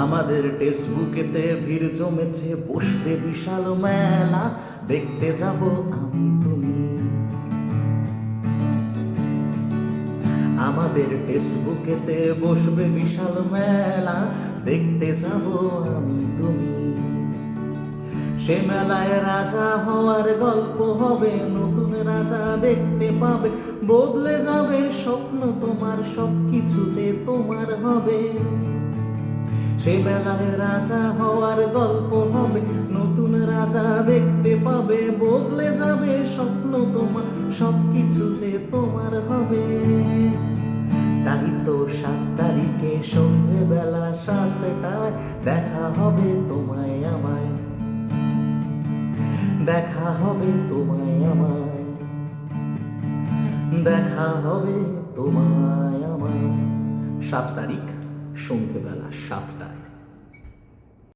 আমাদের টেক্সট বুকেতে ভিড় জমেছে, বসবে বিশাল মেলা, দেখতে যাব আমি তুমি। আমাদের টেক্সট বুকেতে বসবে বিশাল মেলা, দেখতে যাব আমি তুমি। সে মেলায় রাজা হওয়ার গল্প হবে, নতুন রাজা দেখতে পাবে, বদলে যাবে স্বপ্ন তোমার, সবকিছু যে তোমার হবে। সে মেলায় রাজা হওয়ার গল্প হবে, নতুন রাজা দেখতে পাবে, বদলে যাবে স্বপ্ন তোমার, সবকিছু যে তোমার হবে। তাই তো 7 তারিখে সন্ধেবেলা 7টায় দেখা হবে তোমায় আমায়, দেখা হবে তোমায় আমায়, দেখা হবে তোমায় আমায়। 7 তারিখ সন্ধেবেলা 7টায়।